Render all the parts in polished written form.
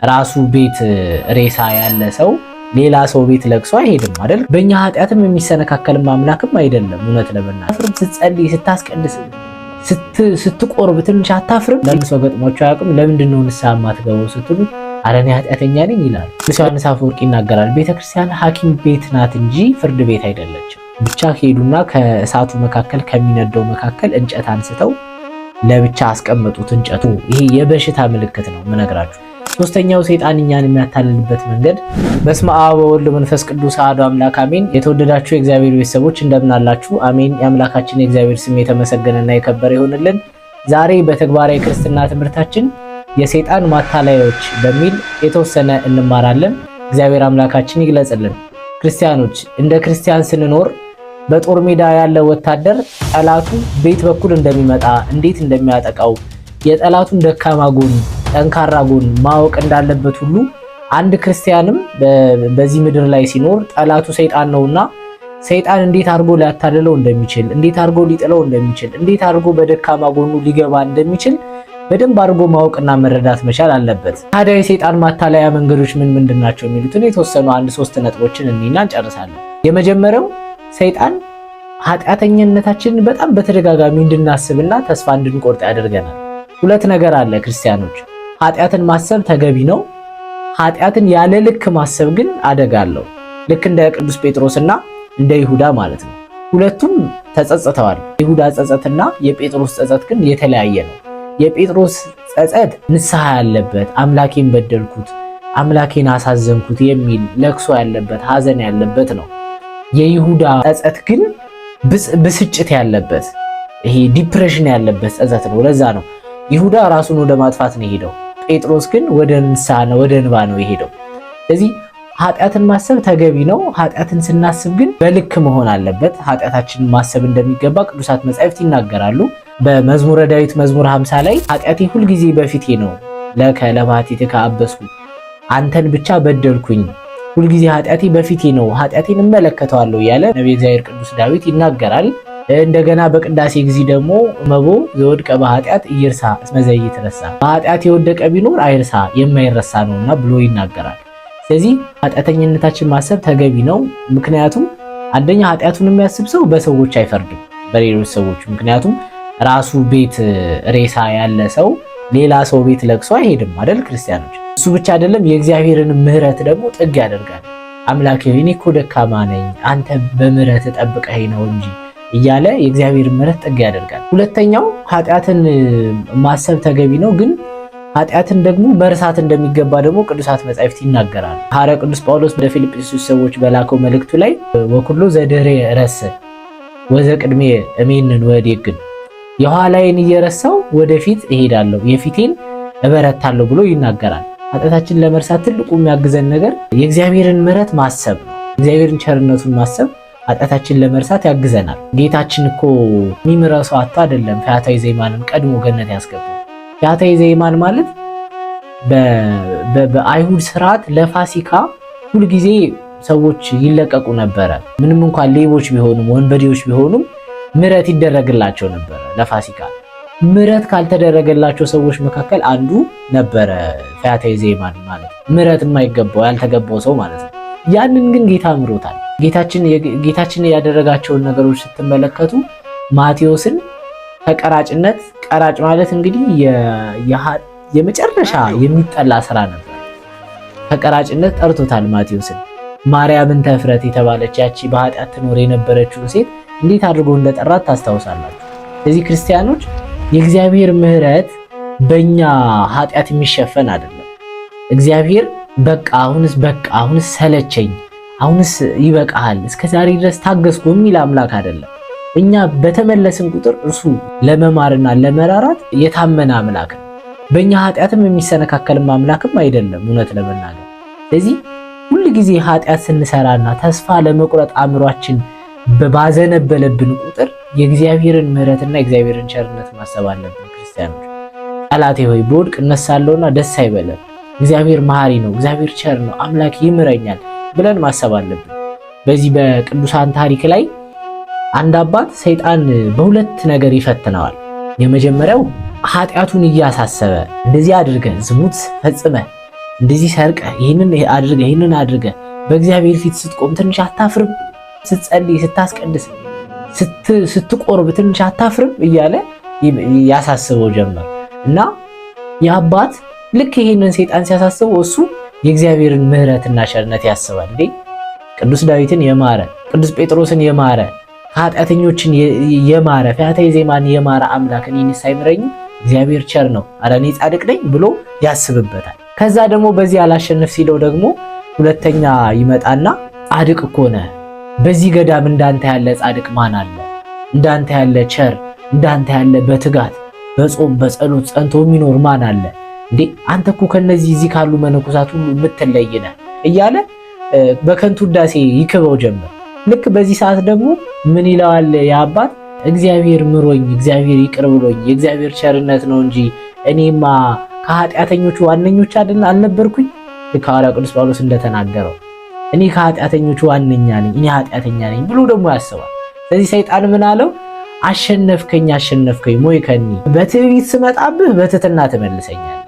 ራሱ ቤት ሬሳ ያለ ሰው ሌላ ሰው ቤት ለቅሶ አይሄድም አይደል? በእኛ ኃጢአትም የሚሰነካከልም አምላክም አይደለም። እውነት ለመናገር ስትጸልይ፣ ስታስቀድስ፣ ስትቆርብ ትንሽ አታፍርም? ለምን ሰው ገጥሟቸው አያውቅም? ለምንድን ነው ንስሐ የማትገባው ስትሉ ኧረ እኔ ኃጢአተኛ ነኝ ይላል። ቅዱስ ዮሐንስ አፈወርቅ ይናገራል። ቤተክርስቲያን ሐኪም ቤት ናት እንጂ ፍርድ ቤት አይደለችም። ብቻ ሄዱና ከእሳቱ መካከል ከሚነደው መካከል እንጨት አንስተው ለብቻ አስቀመጡት። እንጨቱ ይሄ የበሽታ ምልክት ነው የምነግራችሁ። ሶስተኛው ሰይጣን እኛን የሚያታልልበት መንገድ። በስመ አብ ወወልድ ወመንፈስ ቅዱስ አሐዱ አምላክ አሜን። የተወደዳችሁ የእግዚአብሔር ቤተሰቦች እንደምን አላችሁ? አሜን። የአምላካችን የእግዚአብሔር ስም የተመሰገነና የከበረ ይሁንልን። ዛሬ በተግባራዊ ክርስትና ትምህርታችን የሰይጣን ማታለያዎች በሚል የተወሰነ እንማራለን። እግዚአብሔር አምላካችን ይግለጽልን። ክርስቲያኖች እንደ ክርስቲያን ስንኖር በጦር ሜዳ ያለ ወታደር ጠላቱ ቤት በኩል እንደሚመጣ እንዴት እንደሚያጠቃው የጠላቱን ደካማ ጎን ጠንካራ ጎን ማወቅ እንዳለበት ሁሉ አንድ ክርስቲያንም በዚህ ምድር ላይ ሲኖር ጠላቱ ሰይጣን ነውና ሰይጣን እንዴት አድርጎ ሊያታልለው እንደሚችል፣ እንዴት አድርጎ ሊጥለው እንደሚችል፣ እንዴት አድርጎ በደካማ ጎኑ ሊገባ እንደሚችል በደንብ አድርጎ ማወቅና መረዳት መቻል አለበት። ታዲያ የሰይጣን ማታለያ መንገዶች ምን ምንድናቸው የሚሉትን የተወሰኑ 1-3 ነጥቦችን እንይና እንጨርሳለን። የመጀመሪያው ሰይጣን ኃጢአተኝነታችንን በጣም በተደጋጋሚ እንድናስብና ተስፋ እንድንቆርጥ ያደርገናል። ሁለት ነገር አለ ክርስቲያኖች። ኃጢአትን ማሰብ ተገቢ ነው። ኃጢአትን ያለ ልክ ማሰብ ግን አደጋ አለው። ልክ እንደ ቅዱስ ጴጥሮስና እንደ ይሁዳ ማለት ነው። ሁለቱም ተጸጽተዋል። ይሁዳ ጸጸትና የጴጥሮስ ጸጸት ግን የተለያየ ነው። የጴጥሮስ ጸጸት ንስሐ ያለበት፣ አምላኬን በደልኩት፣ አምላኬን አሳዘንኩት የሚል ለቅሶ ያለበት፣ ሐዘን ያለበት ነው። የይሁዳ ጸጸት ግን ብስጭት ያለበት፣ ይሄ ዲፕሬሽን ያለበት ጸጸት ነው። ለዛ ነው ይሁዳ ራሱን ወደ ማጥፋት ነው የሄደው። ጴጥሮስ ግን ወደ ንስሐ ነው፣ ወደ እንባ ነው የሄደው። ስለዚህ ኃጢአትን ማሰብ ተገቢ ነው። ኃጢአትን ስናስብ ግን በልክ መሆን አለበት። ኃጢአታችንን ማሰብ እንደሚገባ ቅዱሳት መጻሕፍት ይናገራሉ። በመዝሙረ ዳዊት መዝሙር 50 ላይ ኃጢአቴ ሁልጊዜ በፊቴ ነው፣ ለከ ለባሕቲትከ አበስኩ፣ አንተን ብቻ በደልኩኝ፣ ሁልጊዜ ኃጢአቴ በፊቴ ነው፣ ኃጢአቴን እመለከተዋለሁ እያለ ነቢየ እግዚአብሔር ቅዱስ ዳዊት ይናገራል። እንደገና በቅዳሴ ጊዜ ደግሞ መቦ ዘወድቀ በኃጢአት ኢይርሳ እስመ ዘኢይትረሳ፣ በኃጢአት የወደቀ ቢኖር አይርሳ የማይረሳ ነውና ብሎ ይናገራል። ስለዚህ ኃጢአተኝነታችን ማሰብ ተገቢ ነው። ምክንያቱም አንደኛ ኃጢአቱን የሚያስብ ሰው በሰዎች አይፈርድም፣ በሌሎች ሰዎች። ምክንያቱም ራሱ ቤት ሬሳ ያለ ሰው ሌላ ሰው ቤት ለቅሶ አይሄድም አይደል? ክርስቲያኖች እሱ ብቻ አይደለም፣ የእግዚአብሔርን ምሕረት ደግሞ ጥግ ያደርጋል። አምላኬ እኔ እኮ ደካማ ነኝ፣ አንተ በምሕረት ጠብቀኸኝ ነው እንጂ እያለ የእግዚአብሔር ምሕረት ጥግ ያደርጋል። ሁለተኛው ኃጢአትን ማሰብ ተገቢ ነው፣ ግን ኃጢአትን ደግሞ መርሳት እንደሚገባ ደግሞ ቅዱሳት መጻሕፍት ይናገራሉ። ሐዋርያው ቅዱስ ጳውሎስ ወደ ፊልጵስዩስ ሰዎች በላከው መልእክቱ ላይ ወኩሎ ዘደሬ ረሰ ወዘቅድሜ እሜንን ወዴግን፣ የኋላዬን እየረሳው ወደፊት እሄዳለሁ የፊቴን እበረታለሁ ብሎ ይናገራል። ኃጢአታችንን ለመርሳት ትልቁ የሚያግዘን ነገር የእግዚአብሔርን ምሕረት ማሰብ ነው። እግዚአብሔርን ቸርነቱን ማሰብ ኃጢአታችንን ለመርሳት ያግዘናል። ጌታችን እኮ የሚምረው ሰው አጥቶ አይደለም ፈያታዊ ዘይማንን ቀድሞ ገነት ያስገባው። ፈያታዊ ዘይማን ማለት በአይሁድ ስርዓት ለፋሲካ ሁልጊዜ ሰዎች ይለቀቁ ነበረ። ምንም እንኳን ሌቦች ቢሆኑም ወንበዴዎች ቢሆኑም ምሕረት ይደረግላቸው ነበረ ለፋሲካ። ምሕረት ካልተደረገላቸው ሰዎች መካከል አንዱ ነበረ ፈያታዊ ዘይማን ማለት፣ ምሕረት የማይገባው ያልተገባው ሰው ማለት ነው። ያንን ግን ጌታ ምሮታል። ጌታችን ያደረጋቸውን ነገሮች ስትመለከቱ ማቴዎስን ከቀራጭነት፣ ቀራጭ ማለት እንግዲህ የመጨረሻ የሚጠላ ስራ ነበር። ከቀራጭነት ጠርቶታል ማቴዎስን። ማርያምን ተፍረት የተባለች ያቺ በኃጢአት ትኖር የነበረችውን ሴት እንዴት አድርጎ እንደጠራት ታስታውሳላችሁ። ስለዚህ ክርስቲያኖች የእግዚአብሔር ምሕረት በእኛ ኃጢአት የሚሸፈን አይደለም። እግዚአብሔር በቃ አሁንስ ሰለቸኝ፣ አሁንስ ይበቃሃል፣ እስከዛሬ ድረስ ታገስኩ የሚል አምላክ አይደለም። እኛ በተመለስን ቁጥር እርሱ ለመማርና ለመራራት የታመነ አምላክ ነው። በእኛ ኃጢአትም የሚሰነካከልም አምላክም አይደለም እውነት ለመናገር። ስለዚህ ሁል ጊዜ ኃጢአት ስንሰራና ተስፋ ለመቁረጥ አእምሯችን ባዘነበለብን ቁጥር የእግዚአብሔርን ምሕረትና የእግዚአብሔርን ቸርነት ማሰብ አለብን። ክርስቲያኖች ጠላቴ ሆይ በወድቅ እነሳለሁና ደስ አይበለን፣ እግዚአብሔር መሐሪ ነው፣ እግዚአብሔር ቸር ነው፣ አምላክ ይምረኛል ብለን ማሰብ አለብን። በዚህ በቅዱሳን ታሪክ ላይ አንድ አባት ሰይጣን በሁለት ነገር ይፈትነዋል። የመጀመሪያው ኃጢአቱን እያሳሰበ እንደዚህ አድርገህ ዝሙት ፈጽመህ እንደዚህ ሰርቀ ይህንን አድርገ በእግዚአብሔር ፊት ስትቆም ትንሽ አታፍርም? ስትጸልይ፣ ስታስቀድስ፣ ስትቆርብ ትንሽ አታፍርም? እያለ ያሳስበው ጀመር እና የአባት ልክ ይህንን ሰይጣን ሲያሳስበው እሱ የእግዚአብሔርን ምሕረትና ቸርነት ያስባል። እንዴ ቅዱስ ዳዊትን የማረ ቅዱስ ጴጥሮስን የማረ ኃጢአተኞችን የማረ ፈያታዊ ዜማን የማረ አምላክ እኔንስ አይምረኝም? እግዚአብሔር ቸር ነው፣ ኧረ እኔ ጻድቅ ነኝ ብሎ ያስብበታል። ከዛ ደግሞ በዚህ አላሸንፍ ሲለው ደግሞ ሁለተኛ ይመጣና ጻድቅ እኮ ነህ፣ በዚህ ገዳም እንዳንተ ያለ ጻድቅ ማን አለ? እንዳንተ ያለ ቸር፣ እንዳንተ ያለ በትጋት በጾም በጸሎት ጸንቶ የሚኖር ማን አለ? እንዴ አንተ እኮ ከነዚህ እዚህ ካሉ መነኮሳት ሁሉ የምትለይ ነህ እያለ በከንቱ ውዳሴ ይክበው ጀመር። ልክ በዚህ ሰዓት ደግሞ ምን ይለዋል የአባት? እግዚአብሔር ምሮኝ፣ እግዚአብሔር ይቅር ብሎኝ፣ የእግዚአብሔር ቸርነት ነው እንጂ እኔማ ከኃጢአተኞቹ ዋነኞች አልነበርኩኝ? ልክ ሐዋርያው ቅዱስ ጳውሎስ እንደተናገረው እኔ ከኃጢአተኞቹ ዋነኛ ነኝ፣ እኔ ኃጢአተኛ ነኝ ብሎ ደግሞ ያስባል። ስለዚህ ሰይጣን ምን አለው? አሸነፍከኝ ሞይከኒ፣ በትዕቢት ስመጣብህ በትሕትና ትመልሰኛለህ፣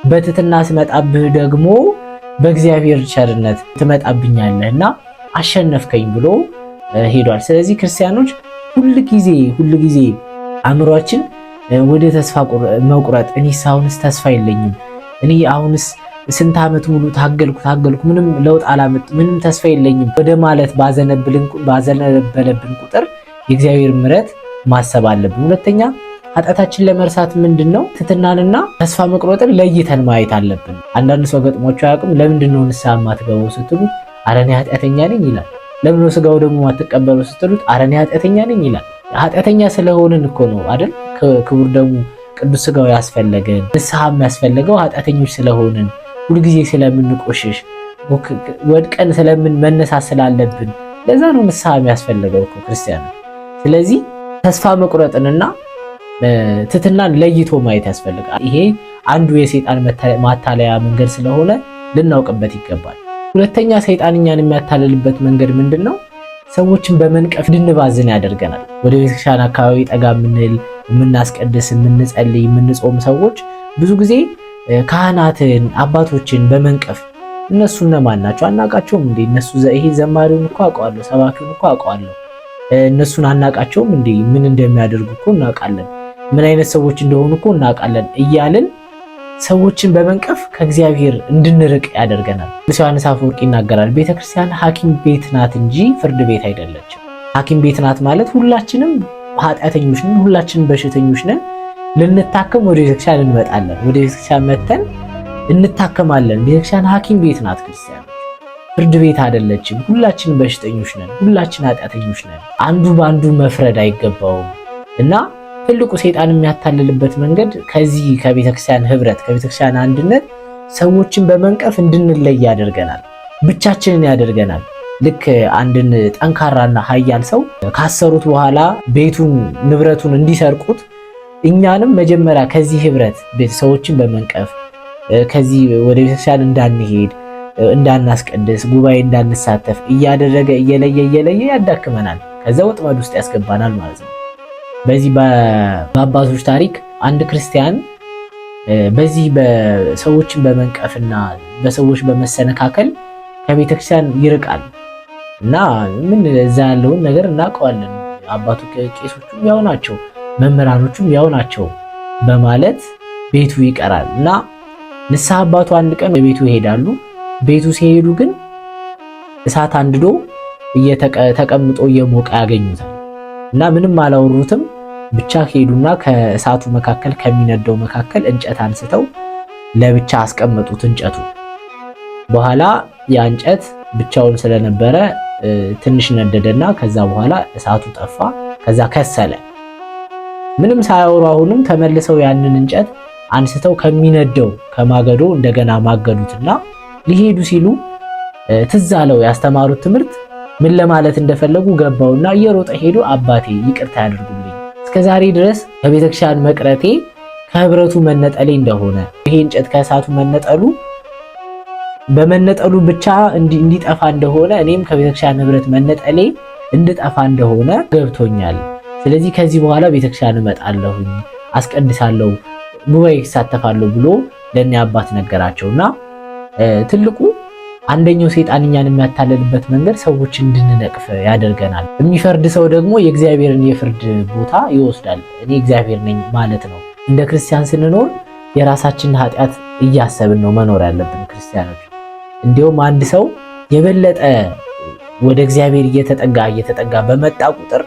በትሕትና ስመጣብህ ደግሞ በእግዚአብሔር ቸርነት ትመጣብኛለህና አሸነፍከኝ ብሎ ሄዷል። ስለዚህ ክርስቲያኖች ሁል ጊዜ አእምሯችን ወደ ተስፋ መቁረጥ፣ እኔስ አሁንስ ተስፋ የለኝም፣ እኔ አሁንስ ስንት ዓመት ሙሉ ታገልኩ ምንም ለውጥ አላመጥ፣ ምንም ተስፋ የለኝም ወደ ማለት ባዘነበለብን ቁጥር የእግዚአብሔር ምሕረት ማሰብ አለብን። ሁለተኛ ኃጢአታችን ለመርሳት ምንድነው ትሕትናንና ተስፋ መቁረጥን ለይተን ማየት አለብን። አንዳንድ ሰው ገጥሟቸው አያውቅም? ለምንድነው ንስሐ የማትገባው ስትሉት ኧረ እኔ ኃጢአተኛ ነኝ ይላል። ለምንድነው ስጋው ደግሞ የማትቀበለው ስትሉት ኧረ እኔ ኃጢአተኛ ነኝ ይላል። ኃጢአተኛ ስለሆንን እኮ ነው አይደል? ክቡር ደግሞ ቅዱስ ስጋው ያስፈለገን፣ ንስሐ የሚያስፈልገው ኃጢአተኞች ስለሆንን፣ ሁልጊዜ ስለምንቆሽሽ፣ ወድቀን ስለምን መነሳት ስላለብን ለዛ ነው ንስሐ የሚያስፈልገው እኮ ክርስቲያን። ስለዚህ ተስፋ መቁረጥንና ትሕትናን ለይቶ ማየት ያስፈልጋል። ይሄ አንዱ የሰይጣን ማታለያ መንገድ ስለሆነ ልናውቅበት ይገባል። ሁለተኛ ሰይጣን እኛን የሚያታልልበት መንገድ ምንድነው? ሰዎችን በመንቀፍ እንድንባዝን ያደርገናል። ወደ ቤተክርስቲያን አካባቢ ጠጋ የምንል የምናስቀድስ፣ የምንጸልይ፣ የምንጾም ሰዎች ብዙ ጊዜ ካህናትን፣ አባቶችን በመንቀፍ እነሱ እነማን ናቸው? አናውቃቸውም እንዴ? እነሱ ይሄ ዘማሪውን እኮ አውቀዋለሁ፣ ሰባኪውን እኮ አውቀዋለሁ፣ እነሱን አናውቃቸውም እንዴ? ምን እንደሚያደርጉ እኮ እናውቃለን፣ ምን አይነት ሰዎች እንደሆኑ እኮ እናውቃለን እያልን ሰዎችን በመንቀፍ ከእግዚአብሔር እንድንርቅ ያደርገናል። ቅዱስ ዮሐንስ አፈወርቅ ይናገራል፣ ቤተክርስቲያን ሐኪም ቤት ናት እንጂ ፍርድ ቤት አይደለችም። ሐኪም ቤት ናት ማለት ሁላችንም ኃጢአተኞች ነን፣ ሁላችንም በሽተኞች ነን። ልንታከም ወደ ቤተክርስቲያን እንመጣለን፣ ወደ ቤተክርስቲያን መተን እንታከማለን። ቤተክርስቲያን ሐኪም ቤት ናት። ክርስቲያኖች ፍርድ ቤት አይደለችም። ሁላችንም በሽተኞች ነን፣ ሁላችን ኃጢአተኞች ነን። አንዱ በአንዱ መፍረድ አይገባውም እና ትልቁ ሰይጣን የሚያታልልበት መንገድ ከዚህ ከቤተክርስቲያን ህብረት፣ ከቤተክርስቲያን አንድነት ሰዎችን በመንቀፍ እንድንለይ ያደርገናል፣ ብቻችንን ያደርገናል። ልክ አንድን ጠንካራና ኃያል ሰው ካሰሩት በኋላ ቤቱን ንብረቱን እንዲሰርቁት እኛንም መጀመሪያ ከዚህ ህብረት ቤተሰቦችን በመንቀፍ ከዚህ ወደ ቤተክርስቲያን እንዳንሄድ፣ እንዳናስቀድስ፣ ጉባኤ እንዳንሳተፍ እያደረገ እየለየ ያዳክመናል። ከዛ ወጥመድ ውስጥ ያስገባናል ማለት ነው። በዚህ በአባቶች ታሪክ አንድ ክርስቲያን በዚህ በሰዎችን በመንቀፍና በሰዎች በመሰነካከል ከቤተክርስቲያን ይርቃል እና ምን እዛ ያለውን ነገር እናውቀዋለን። አባቱ ቄሶቹም ያው ናቸው፣ መምህራኖቹም ያው ናቸው በማለት ቤቱ ይቀራል እና ንስሐ አባቱ አንድ ቀን ቤቱ ይሄዳሉ። ቤቱ ሲሄዱ ግን እሳት አንድዶ ተቀምጦ እየሞቀ ያገኙታል እና ምንም አላወሩትም። ብቻ ሄዱና ከእሳቱ መካከል ከሚነደው መካከል እንጨት አንስተው ለብቻ አስቀመጡት። እንጨቱ በኋላ ያ እንጨት ብቻውን ስለነበረ ትንሽ ነደደና ከዛ በኋላ እሳቱ ጠፋ። ከዛ ከሰለ። ምንም ሳያወሩ አሁንም ተመልሰው ያንን እንጨት አንስተው ከሚነደው ከማገዶ እንደገና ማገዱትና ሊሄዱ ሲሉ ትዝ አለው ያስተማሩት ትምህርት ምን ለማለት እንደፈለጉ ገባውና እየሮጠ ሄዶ አባቴ ይቅርታ ያድርጉልኝ፣ እስከዛሬ ድረስ ከቤተክርስቲያን መቅረቴ ከህብረቱ መነጠሌ እንደሆነ፣ ይሄ እንጨት ከእሳቱ በመነጠሉ ብቻ እንዲጠፋ እንደሆነ፣ እኔም ከቤተክርስቲያን ህብረት መነጠሌ እንድጠፋ እንደሆነ ገብቶኛል። ስለዚህ ከዚህ በኋላ ቤተክርስቲያን እመጣለሁኝ፣ አስቀድሳለሁ፣ ጉባኤ ይሳተፋለሁ ብሎ ለእኔ አባት ነገራቸውና ትልቁ አንደኛው ሰይጣን እኛን የሚያታለልበት መንገድ ሰዎች እንድንነቅፍ ያደርገናል። የሚፈርድ ሰው ደግሞ የእግዚአብሔርን የፍርድ ቦታ ይወስዳል። እኔ እግዚአብሔር ነኝ ማለት ነው። እንደ ክርስቲያን ስንኖር የራሳችንን ኃጢአት እያሰብን ነው መኖር ያለብን ክርስቲያኖች። እንዲሁም አንድ ሰው የበለጠ ወደ እግዚአብሔር እየተጠጋ በመጣ ቁጥር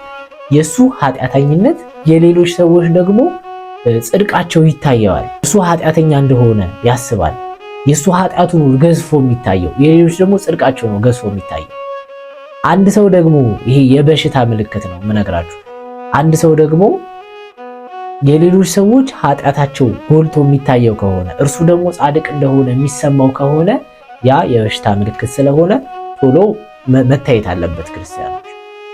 የሱ ኃጢአተኝነት የሌሎች ሰዎች ደግሞ ጽድቃቸው ይታየዋል። እሱ ኃጢአተኛ እንደሆነ ያስባል። የሱ ኃጢአቱ ነው ገዝፎ የሚታየው፣ የሌሎች ደግሞ ጽድቃቸው ነው ገዝፎ የሚታየው። አንድ ሰው ደግሞ ይሄ የበሽታ ምልክት ነው የምነግራችሁ። አንድ ሰው ደግሞ የሌሎች ሰዎች ኃጢአታቸው ጎልቶ የሚታየው ከሆነ እርሱ ደግሞ ጻድቅ እንደሆነ የሚሰማው ከሆነ ያ የበሽታ ምልክት ስለሆነ ቶሎ መታየት አለበት ክርስቲያኖች።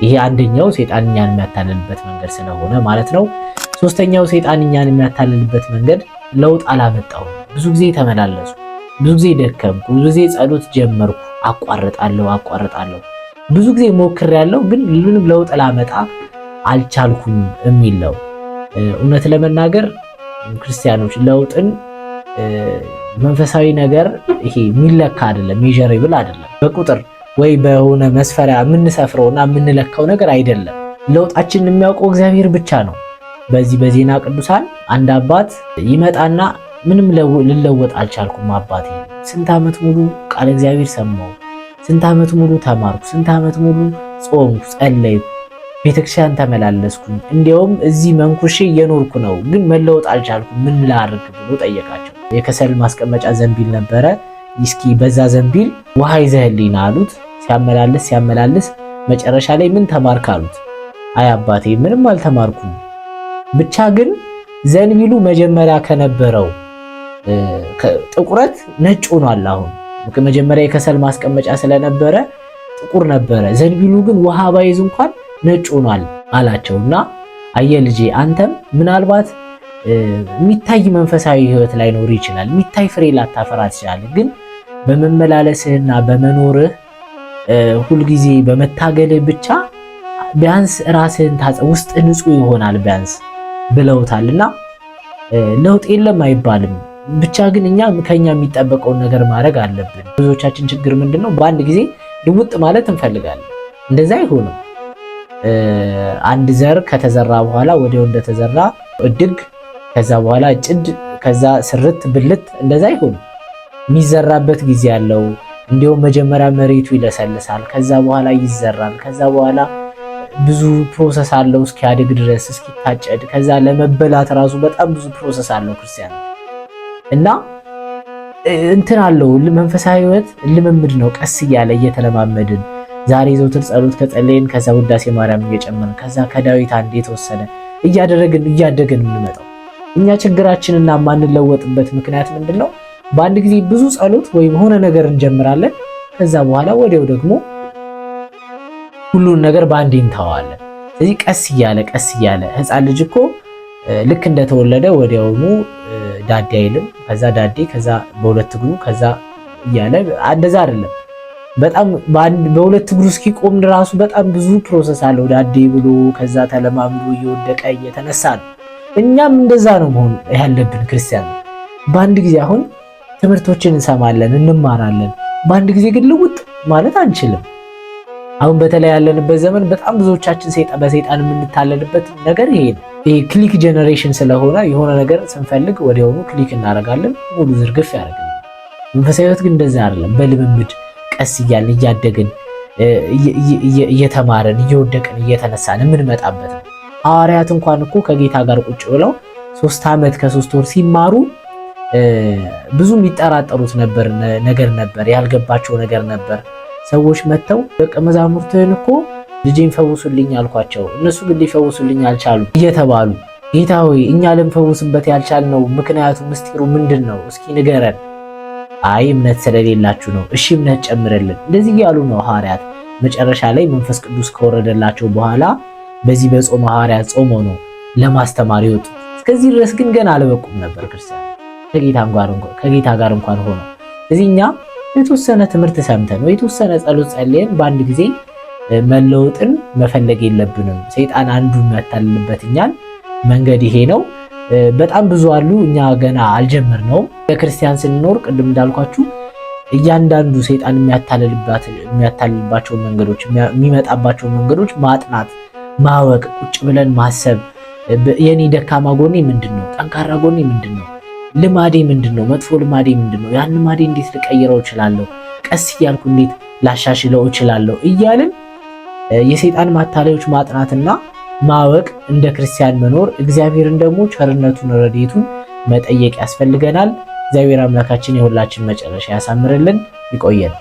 ይሄ አንደኛው ሰይጣን እኛን የሚያታልልበት መንገድ ስለሆነ ማለት ነው። ሶስተኛው ሰይጣን እኛን የሚያታልልበት መንገድ ለውጥ አላመጣው። ብዙ ጊዜ ተመላለሱ፣ ብዙ ጊዜ ደከምኩ፣ ብዙ ጊዜ ጸሎት ጀመርኩ፣ አቋርጣለሁ፣ ብዙ ጊዜ ሞክሬያለሁ፣ ግን ምንም ለውጥ ላመጣ አልቻልኩም የሚል ነው። እውነት ለመናገር ክርስቲያኖች ለውጥን መንፈሳዊ ነገር ይሄ የሚለካ አይደለም፣ ሜዠሬብል አይደለም፣ በቁጥር ወይ በሆነ መስፈሪያ የምንሰፍረውና የምንለካው ነገር አይደለም። ለውጣችንን የሚያውቀው እግዚአብሔር ብቻ ነው። በዚህ በዜና ቅዱሳን አንድ አባት ይመጣና ምንም ልለወጥ አልቻልኩም አባቴ፣ ስንት ዓመት ሙሉ ቃል እግዚአብሔር ሰማሁ፣ ስንት ዓመት ሙሉ ተማርኩ፣ ስንት ዓመት ሙሉ ጾምኩ፣ ጸለይኩ፣ ቤተክርስቲያን ተመላለስኩኝ፣ እንዲያውም እዚህ መንኩሼ እየኖርኩ ነው፣ ግን መለወጥ አልቻልኩም፣ ምን ላድርግ ብሎ ጠየቃቸው። የከሰል ማስቀመጫ ዘንቢል ነበረ። እስኪ በዛ ዘንቢል ውሃ ይዘህልኝ አሉት። ሲያመላልስ መጨረሻ ላይ ምን ተማርክ አሉት። አይ አባቴ ምንም አልተማርኩም፣ ብቻ ግን ዘንቢሉ መጀመሪያ ከነበረው ጥቁረት ነጭ ሆኗል። አሁን መጀመሪያ የከሰል ማስቀመጫ ስለነበረ ጥቁር ነበረ፣ ዘንቢሉ ግን ውሃ ባይዝ እንኳን ነጭ ሆኗል አላቸውና አየ ልጄ አንተም ምናልባት የሚታይ መንፈሳዊ ህይወት ላይ ኖር ይችላል፣ የሚታይ ፍሬ ላታፈራ ትችላለህ፣ ግን በመመላለስህና በመኖርህ ሁልጊዜ በመታገልህ ብቻ ቢያንስ ራስህን ውስጥ ንጹህ ይሆናል ቢያንስ ብለውታልና ለውጥ የለም አይባልም። ብቻ ግን ከኛ የሚጠበቀውን ነገር ማድረግ አለብን። ብዙዎቻችን ችግር ምንድነው? በአንድ ጊዜ ልውጥ ማለት እንፈልጋለን። እንደዛ አይሆንም። አንድ ዘር ከተዘራ በኋላ ወዲያው እንደተዘራ እድግ፣ ከዛ በኋላ ጭድ፣ ከዛ ስርት ብልት፣ እንደዛ አይሆንም። የሚዘራበት ጊዜ አለው። እንዲሁም መጀመሪያ መሬቱ ይለሰልሳል፣ ከዛ በኋላ ይዘራል፣ ከዛ በኋላ ብዙ ፕሮሰስ አለው እስኪያድግ ድረስ እስኪታጨድ፣ ከዛ ለመበላት ራሱ በጣም ብዙ ፕሮሰስ አለው ክርስቲያን እና እንትን አለው። መንፈሳዊ ህይወት ልምምድ ነው። ቀስ እያለ እየተለማመድን ዛሬ ዘውትር ጸሎት ከጸለይን ከዛ ውዳሴ ማርያም እየጨመርን ከዛ ከዳዊት አንድ የተወሰነ እያደረግን የምንመጣው እኛ ችግራችንና ማንለወጥበት ምክንያት ምንድነው? በአንድ ጊዜ ብዙ ጸሎት ወይም ሆነ ነገር እንጀምራለን። ከዛ በኋላ ወዲያው ደግሞ ሁሉን ነገር በአንዴ እንተዋለን። ስለዚህ ቀስ እያለ ህፃን ልጅ እኮ ልክ እንደተወለደ ወዲያውኑ ዳዴ አይልም። ከዛ ዳዴ፣ ከዛ በሁለት እግሩ፣ ከዛ እያለ እንደዛ አይደለም። በጣም በሁለት እግሩ እስኪቆም ራሱ በጣም ብዙ ፕሮሰስ አለው። ዳዴ ብሎ ከዛ ተለማምዶ እየወደቀ እየተነሳ ነው። እኛም እንደዛ ነው መሆን ያለብን ክርስቲያን። በአንድ ጊዜ አሁን ትምህርቶችን እንሰማለን፣ እንማራለን። በአንድ ጊዜ ግን ልውጥ ማለት አንችልም። አሁን በተለይ ያለንበት ዘመን በጣም ብዙዎቻችን በሰይጣን የምንታለልበት ነገር ይሄ ነው። ይሄ ክሊክ ጄነሬሽን ስለሆነ የሆነ ነገር ስንፈልግ ወዲያውኑ ክሊክ እናደርጋለን፣ ሙሉ ዝርግፍ ያደርጋል። መንፈሳዊ ሕይወት ግን እንደዛ አይደለም። በልምምድ ቀስ እያልን እያደግን እየተማረን እየወደቅን እየተነሳን የምንመጣበት ነው። ሐዋርያት እንኳን እኮ ከጌታ ጋር ቁጭ ብለው 3 ዓመት ከ3 ወር ሲማሩ ብዙ የሚጠራጠሩት ነገር ነበር፣ ያልገባቸው ነገር ነበር። ሰዎች መጥተው ደቀ መዛሙርትህን እኮ ልጄን ፈውሱልኝ አልኳቸው፣ እነሱ ግን ሊፈውሱልኝ አልቻሉም እየተባሉ ጌታ ሆይ እኛ ልንፈውስበት ያልቻልነው ምክንያቱ ምስጢሩ ምንድን ነው? እስኪ ንገረን። አይ እምነት ስለሌላችሁ ነው። እሺ እምነት ጨምረልን። እንደዚህ ያሉ ነው ሐዋርያት። መጨረሻ ላይ መንፈስ ቅዱስ ከወረደላቸው በኋላ በዚህ በጾመ ሐዋርያት ጾመው ነው ለማስተማር ይወጡ። እስከዚህ ድረስ ግን ገና አልበቁም ነበር ክርስቲያን ከጌታ ጋር እንኳን ሆነው። ስለዚህ እኛ የተወሰነ ትምህርት ሰምተን ወይ የተወሰነ ጸሎት ጸልየን በአንድ ጊዜ መለወጥን መፈለግ የለብንም። ሰይጣን አንዱ የሚያታልልበት እኛን መንገድ ይሄ ነው። በጣም ብዙ አሉ። እኛ ገና አልጀመርነውም። ለክርስቲያን ስንኖር ቅድም እንዳልኳችሁ እያንዳንዱ ሰይጣን የሚያታልልባቸው መንገዶች የሚመጣባቸው መንገዶች ማጥናት ማወቅ ቁጭ ብለን ማሰብ የኔ ደካማ ጎኔ ምንድነው ጠንካራ ጎኔ ምንድነው ልማዴ ምንድነው መጥፎ ልማዴ ምንድነው ያን ልማዴ እንዴት ልቀይረው እችላለሁ ቀስ እያልኩ እንዴት ላሻሽለው እችላለሁ እያልን የሰይጣን ማታለዮች ማጥናትና ማወቅ እንደ ክርስቲያን መኖር እግዚአብሔርን ደግሞ ቸርነቱን ረድኤቱን መጠየቅ ያስፈልገናል። እግዚአብሔር አምላካችን የሁላችን መጨረሻ ያሳምርልን። ይቆየን።